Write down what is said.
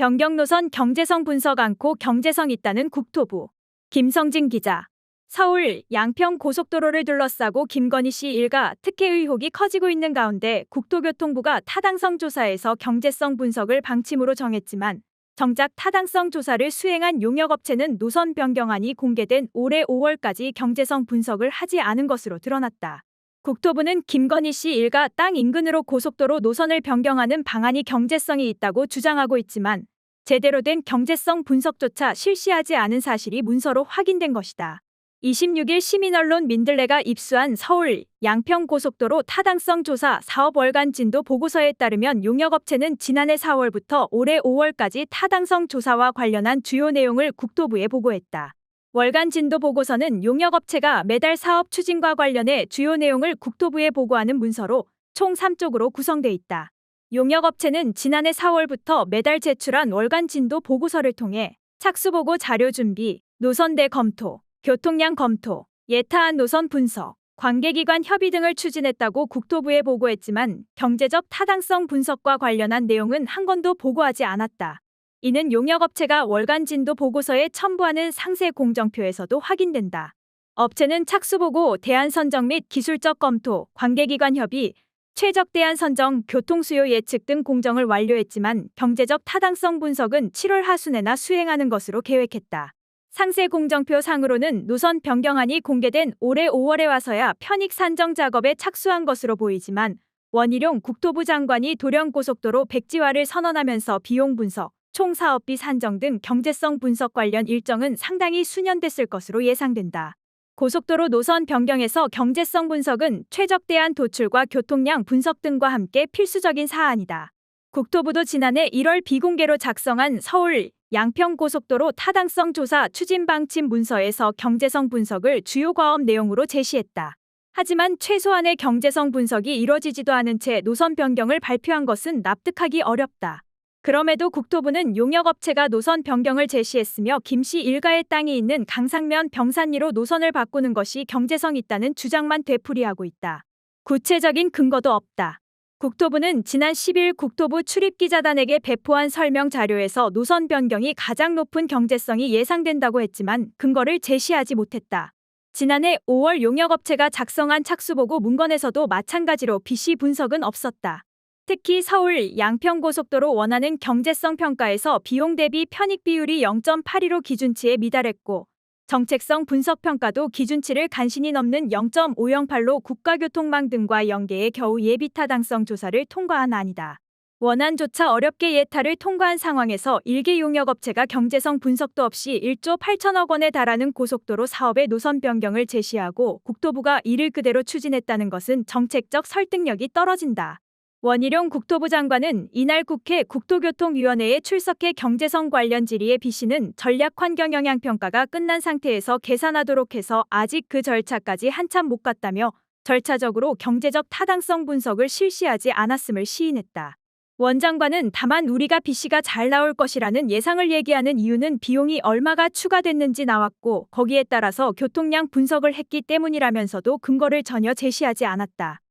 변경 노선 경제성 분석 않고 경제성 있다는 국토부. 김성진 기자. 서울 양평 고속도로를 둘러싸고 김건희 씨 일가 특혜 의혹이 커지고 있는 가운데 국토교통부가 타당성 조사에서 경제성 분석을 방침으로 정했지만 정작 타당성 조사를 수행한 용역업체는 노선 변경안이 공개된 올해 5월까지 경제성 분석을 하지 않은 것으로 드러났다. 국토부는 김건희 씨 일가 땅 인근으로 고속도로 노선을 변경하는 방안이 경제성이 있다고 주장하고 있지만 제대로 된 경제성 분석조차 실시하지 않은 사실이 문서로 확인된 것이다. 26일 시민언론 민들레가 입수한 서울 양평 고속도로 타당성 조사 사업 월간 진도 보고서에 따르면 용역업체는 지난해 4월부터 올해 5월까지 타당성 조사와 관련한 주요 내용을 국토부에 보고했다. 월간 진도 보고서는 용역업체가 매달 사업 추진과 관련해 주요 내용을 국토부에 보고하는 문서로 총 3쪽으로 구성돼 있다. 용역업체는 지난해 4월부터 매달 제출한 월간 진도 보고서를 통해 착수보고 자료 준비, 노선대 검토, 교통량 검토, 예타한 노선 분석, 관계기관 협의 등을 추진했다고 국토부에 보고했지만 경제적 타당성 분석과 관련한 내용은 한 건도 보고하지 않았다. 이는 용역업체가 월간 진도 보고서에 첨부하는 상세 공정표에서도 확인된다. 업체는 착수보고, 대안 선정 및 기술적 검토, 관계기관 협의, 최적 대안 선정, 교통수요 예측 등 공정을 완료했지만 경제적 타당성 분석은 7월 하순에나 수행하는 것으로 계획했다. 상세 공정표 상으로는 노선 변경안이 공개된 올해 5월에 와서야 편익 산정 작업에 착수한 것으로 보이지만 원희룡 국토부 장관이 도령고속도로 백지화를 선언하면서 비용 분석, 총 사업비 산정 등 경제성 분석 관련 일정은 상당히 수년됐을 것으로 예상된다. 고속도로 노선 변경에서 경제성 분석은 최적 대안 도출과 교통량 분석 등과 함께 필수적인 사안이다. 국토부도 지난해 1월 비공개로 작성한 서울 양평 고속도로 타당성 조사 추진 방침 문서에서 경제성 분석을 주요 과업 내용으로 제시했다. 하지만 최소한의 경제성 분석이 이뤄지지도 않은 채 노선 변경을 발표한 것은 납득하기 어렵다. 그럼에도 국토부는 용역업체가 노선 변경을 제시했으며 김 씨 일가의 땅이 있는 강상면 병산리로 노선을 바꾸는 것이 경제성 있다는 주장만 되풀이하고 있다. 구체적인 근거도 없다. 국토부는 지난 10일 국토부 출입기자단에게 배포한 설명 자료에서 노선 변경이 가장 높은 경제성이 예상된다고 했지만 근거를 제시하지 못했다. 지난해 5월 용역업체가 작성한 착수보고 문건에서도 마찬가지로 BC 분석은 없었다. 특히 서울 양평고속도로 원하는 경제성 평가에서 비용 대비 편익 비율이 0.82로 기준치에 미달했고 정책성 분석 평가도 기준치를 간신히 넘는 0.508로 국가교통망 등과 연계해 겨우 예비 타당성 조사를 통과한 안이다. 원안조차 어렵게 예타를 통과한 상황에서 일개 용역업체가 경제성 분석도 없이 1조 8천억 원에 달하는 고속도로 사업의 노선 변경을 제시하고 국토부가 이를 그대로 추진했다는 것은 정책적 설득력이 떨어진다. 원희룡 국토부 장관은 이날 국회 국토교통위원회에 출석해 경제성 관련 질의에 B씨는 전략환경영향평가가 끝난 상태에서 계산하도록 해서 아직 그 절차까지 한참 못 갔다며 절차적으로 경제적 타당성 분석을 실시하지 않았음을 시인했다. 원 장관은 다만 우리가 B씨가 잘 나올 것이라는 예상을 얘기하는 이유는 비용이 얼마가 추가됐는지 나왔고 거기에 따라서 교통량 분석을 했기 때문이라면서도 근거를 전혀 제시하지 않았다.